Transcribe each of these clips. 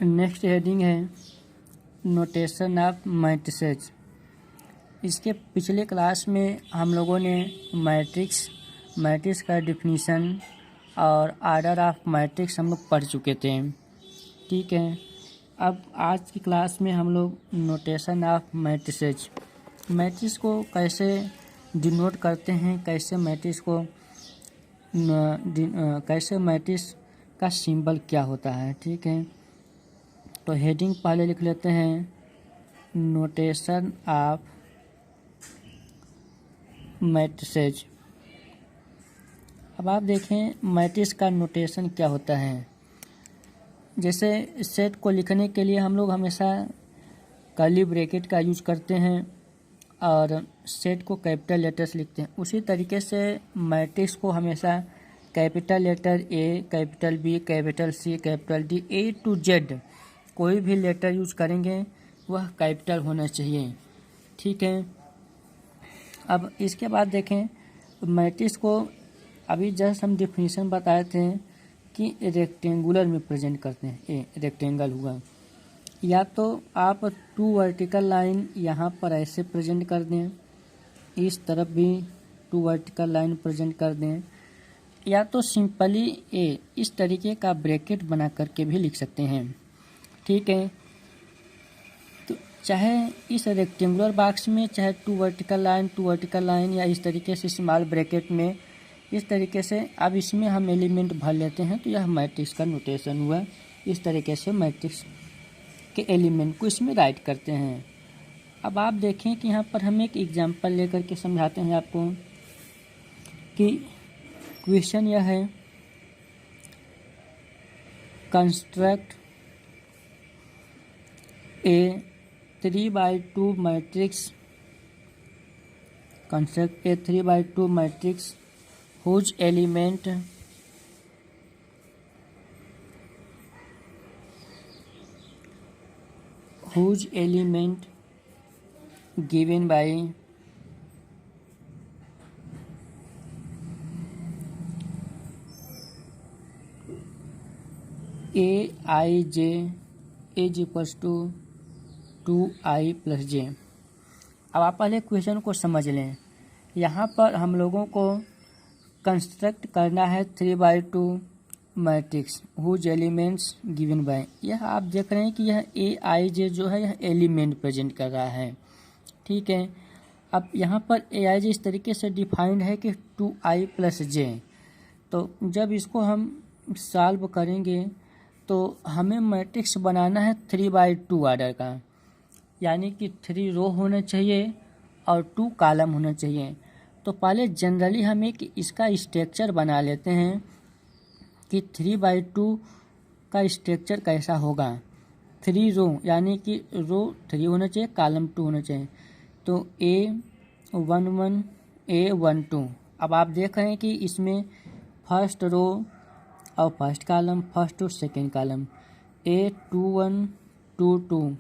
Next heading है notation of matrices. इसके पिछले क्लास में हम लोगों ने मैट्रिक्स का डिफिनीशन और आर्डर ऑफ मैट्रिक्स हम लोग पढ़ चुके थे। ठीक है, अब आज की क्लास में हम लोग नोटेशन ऑफ मैट्रिक्स को कैसे डिनोट करते हैं, कैसे मैट्रिक्स का सिंबल क्या होता है। ठीक है, तो हेडिंग पहले लिख लेते हैं, नोटेशन ऑफ मैट्रिसेस। अब आप देखें मैट्रिक्स का नोटेशन क्या होता है। जैसे सेट को लिखने के लिए हम लोग हमेशा कर्ली ब्रैकेट का यूज करते हैं और सेट को कैपिटल लेटर्स लिखते हैं। उसी तरीके से मैट्रिक्स को हमेशा capital letter A, capital B, capital C, capital D, A to Z कोई भी लेटर यूज करेंगे वह कैपिटल होना चाहिए। ठीक है, अब इसके बाद देखें मैट्रिक्स को अभी जस्ट हम डिफिनीशन बताए थे कि रेक्टेंगुलर में प्रेजेंट करते हैं। ए रेक्टेंगल हुआ, या तो आप 2 वर्टिकल लाइन यहाँ पर ऐसे प्रेजेंट कर दें, इस तरफ भी 2 वर्टिकल लाइन प्रेजेंट कर दें, या तो सिंपली ए इस तरीके का ब्रैकेट बना करके भी लिख सकते हैं। ठीक है, तो चाहे इस रेक्टेंगुलर बॉक्स में चाहे 2 वर्टिकल लाइन या इस तरीके से स्मॉल ब्रैकेट में, इस तरीके से अब इसमें हम एलिमेंट भर लेते हैं तो यह मैट्रिक्स का नोटेशन हुआ। इस तरीके से मैट्रिक्स के एलिमेंट को इसमें राइट करते हैं। अब आप देखें कि यहाँ पर हम एक एग्जांपल लेकर के समझाते हैं आपको कि क्वेश्चन यह है, construct A 3/2 matrix, construct A 3/2 matrix whose element given by Aij is equals to 2i plus j। अब आप पहले क्वेश्चन को समझ लें। यहाँ पर हम लोगों को कंस्ट्रक्ट करना है 3/2 matrix whose elements given by. यह आप देख रहे हैं कि यह Aij जो है यह एलिमेंट प्रेजेंट कर रहा है। ठीक है, अब यहाँ पर Aij इस तरीके से डिफाइंड है कि 2i plus j। तो जब इसको हम सॉल्व करेंगे तो हमें मैट्रिक्स बनाना है 3/2 आर्डर का, यानी कि 3 रो होना चाहिए और 2 कॉलम होना चाहिए। तो पहले जनरली हम एक इसका स्ट्रक्चर बना लेते हैं कि 3/2 का स्ट्रक्चर कैसा होगा। 3 रो यानी कि रो 3 होना चाहिए, कॉलम 2 होना चाहिए। तो A11 A12। अब आप देख रहे हैं कि इसमें फर्स्ट रो और फर्स्ट कॉलम, फर्स्ट और second column, A21 22,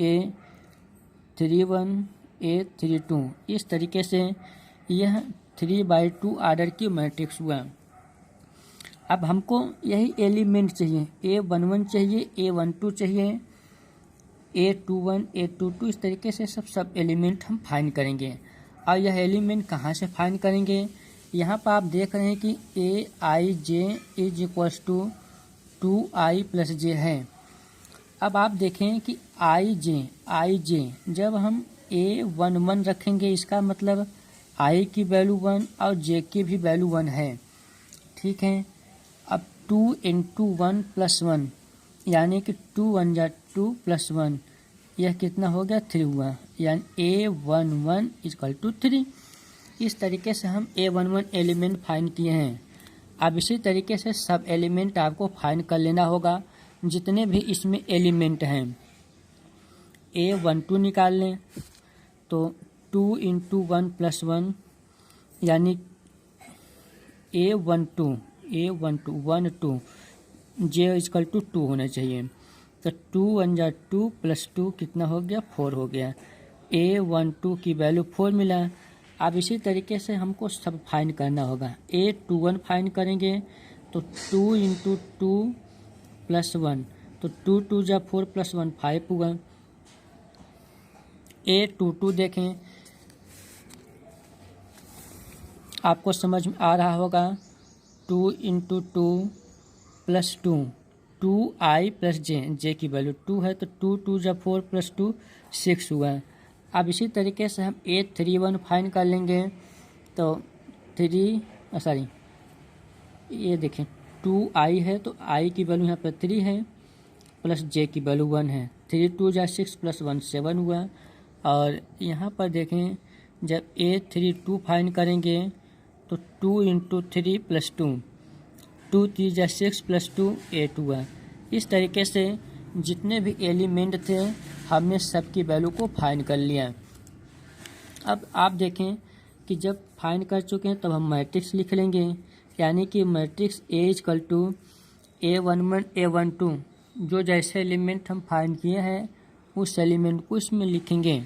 A31 A32, इस तरीके से यह 3/2 आर्डर की मैट्रिक्स हुआ। अब हमको यही एलिमेंट चाहिए, A11 चाहिए, A12 चाहिए, A21 A22, इस तरीके से सब एलिमेंट हम फाइंड करेंगे। और यह एलिमेंट कहाँ से फाइंड करेंगे, यहाँ पर आप देख रहे हैं कि Aij is equals to 2i plus j है। अब आप देखें कि Ij जब हम A11 रखेंगे इसका मतलब i की वैल्यू 1 और j की भी वैल्यू 1 है। ठीक है, अब 2 × 1 + 1 यानी कि 2 1 जा 2 + 1, यह कितना हो गया 3 हुआ, यानी A11 = 3। इस तरीके से हम A11 एलिमेंट फाइंड किए हैं। अब इसी तरीके से सब एलिमेंट आपको फाइंड कर लेना होगा जितने भी इसमें एलिमेंट हैं। A12 निकाल लें तो 2 × 1 + 1 यानी A12 1 2 j = 2 होना चाहिए। तो 2 1 जा 2 + 2 कितना हो गया 4 हो गया। A12 की वैल्यू 4 मिला। अब इसी तरीके से हमको सब फाइंड करना होगा। A21 फाइंड करेंगे तो 2 × 2 + 1, तो 2 2 जा 4 + 1 5 हुआ। A22 देखें, आपको समझ में आ रहा होगा। 2 × 2 + 2 2i + j की वैल्यू 2 है, तो 2 2 जा 4 + 2 6 हुआ। अब इसी तरीके से हम A31 फाइंड कर लेंगे। तो ये देखें 2i है, तो i की वैल्यू यहाँ पर 3 है प्लस j की वैल्यू 1 है। 3 2 जा 6 + 1 7 हुआ। और यहाँ पर देखें जब A32 फाइंड करेंगे तो 2 × 3 + 2 2 3 जा 6 + 2 8 हुआ। इस तरीके से जितने भी एलिमेंट थे हमने सबकी वैल्यू को फाइंड कर लिया। अब आप देखें कि जब फाइंड कर चुके हैं तब हम मैट्रिक्स लिख लेंगे, यानी कि मैट्रिक्स A = A11 A12 जो जैसे एलिमेंट हम फाइंड किए हैं उस एलिमेंट को इसमें लिखेंगे।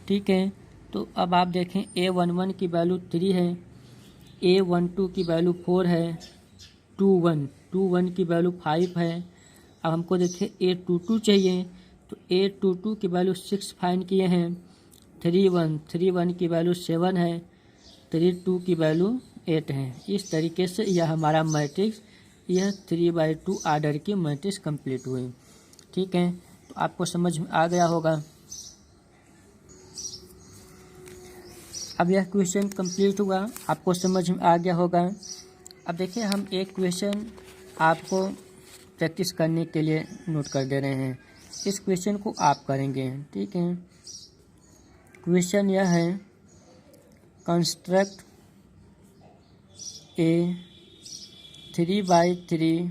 ठीक है, तो अब आप देखें A11 की वैल्यू 3 है, A12 की वैल्यू 4 है, 21 की वैल्यू 5 है। अब हमको देखिए A22 चाहिए, तो A22 की वैल्यू 6 फाइंड किए हैं। 31 की वैल्यू 7 है, 32 की वैल्यू 8 है। इस तरीके से यह हमारा मैट्रिक्स, यह 3/2 आर्डर की मैट्रिक्स कंप्लीट हुई। ठीक है, तो आपको समझ में आ गया होगा। अब यह क्वेश्चन कंप्लीट हुआ, आपको समझ में आ गया होगा। अब देखिए हम एक क्वेश्चन आपको प्रैक्टिस करने के लिए नोट कर दे रहे हैं। इस क्वेश्चन को आप करेंगे। ठीक है, क्वेश्चन यह है, construct A 3/3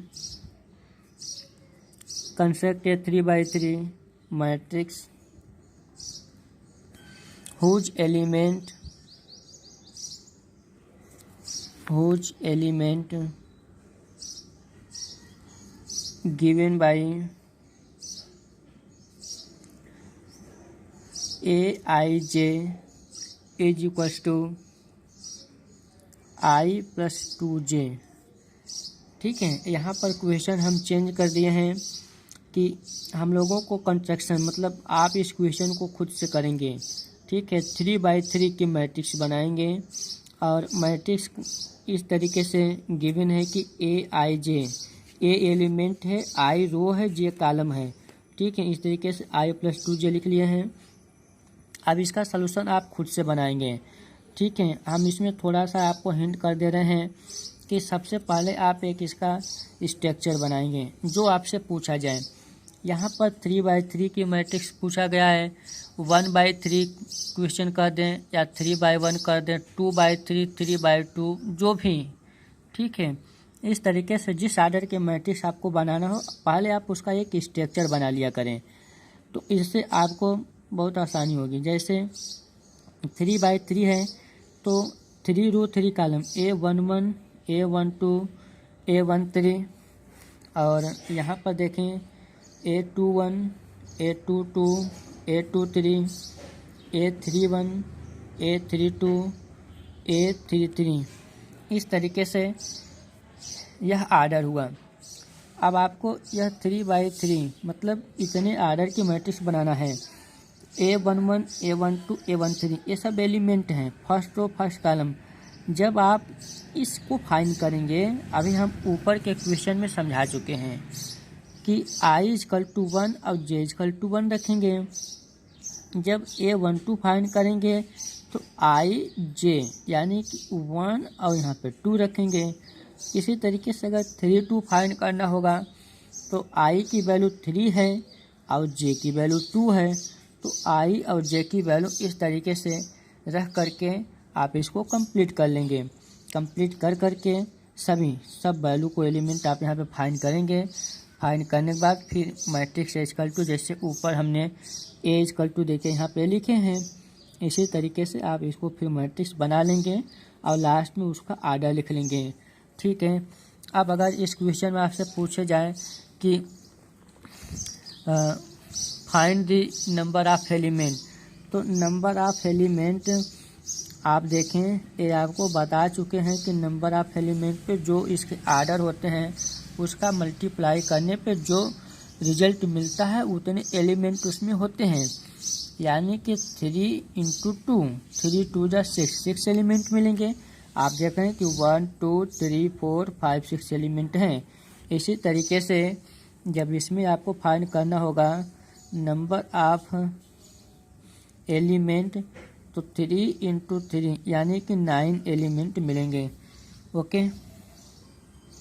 matrix whose element given by Aij is equals to I + 2j। ठीक है, यहाँ पर क्वेश्चन हम चेंज कर दिए हैं कि हम लोगों को कंस्ट्रक्शन मतलब आप इस क्वेश्चन को खुद से करेंगे। ठीक है, 3/3 की मैट्रिक्स बनाएंगे और मैट्रिक्स इस तरीके से गिवन है कि Aij, A एलिमेंट है, I रो है, J कॉलम है। ठीक है, इस तरीके से I + 2j लिख लिए हैं। अब इसका सलूशन आप खुद से बनाएंगे। ठीक है, हम इसमें थोड़ा सा आपको हिंट कर दे रहे हैं कि सबसे पहले आप एक इसका स्ट्रक्चर बनाएंगे जो आपसे पूछा जाए। यहाँ पर 3/3 की मैट्रिक्स पूछा गया है, 1/3 क्वेश्चन कर दें या 3/1 कर दें, 2/3 3/2 जो भी। ठीक है, इस तरीके से जिस आर्डर के मैट्रिक्स आपको बनाना हो पहले आप उसका एक स्ट्रक्चर बना लिया करें, तो इससे आपको बहुत आसानी होगी। जैसे 3/3 है तो 3 रो 3 कॉलम, A11 A12 A13, और यहाँ पर देखें A21 A22 A23 A31 A32 A33। इस तरीके से यह आर्डर हुआ। अब आपको यह 3/3 मतलब इतने आर्डर की मैट्रिक्स बनाना है। A11 A12 A13 ये सब एलिमेंट हैं, फर्स्ट रो फर्स्ट कॉलम। जब आप इसको फाइंड करेंगे, अभी हम ऊपर के क्वेश्चन में समझा चुके हैं कि I = 1 और J = 1 रखेंगे। जब A12 फाइंड करेंगे तो I J यानी कि 1 और यहाँ पे 2 रखेंगे। इसी तरीके से अगर 3/2 फाइंड करना होगा तो I की वैल्यू 3 है और J की वैल्यू 2 है, तो I और J की वैल्यू इस तरीके से रख करके आप इसको कंप्लीट कर लेंगे। कंप्लीट कर करके सब वैल्यू को एलिमेंट आप यहाँ पे फाइंड करेंगे। फाइंड करने के बाद फिर मैट्रिक्स A = जैसे ऊपर हमने A = देके यहाँ पे लिखे हैं, इसी तरीके से आप इसको फिर मैट्रिक्स बना लेंगे और लास्ट में उसका आर्डर लिख लेंगे। ठीक है, अब अगर इस क्वेश्चन में आपसे पूछे जाए कि find the number of element, तो नंबर ऑफ एलिमेंट आप देखें ये आपको बता चुके हैं कि नंबर ऑफ एलिमेंट पे जो इसके आर्डर होते हैं उसका मल्टीप्लाई करने पे जो रिजल्ट मिलता है उतने एलिमेंट उसमें होते हैं, यानी कि 3 × 2, 3 2 जा 6 एलिमेंट मिलेंगे। आप देख रहे हैं कि 1 2 3 4 5 6 एलिमेंट हैं। इसी तरीके से जब इसमें आपको फाइंड करना होगा नंबर ऑफ एलिमेंट, तो 3 × 3 यानी कि 9 एलिमेंट मिलेंगे। ओके।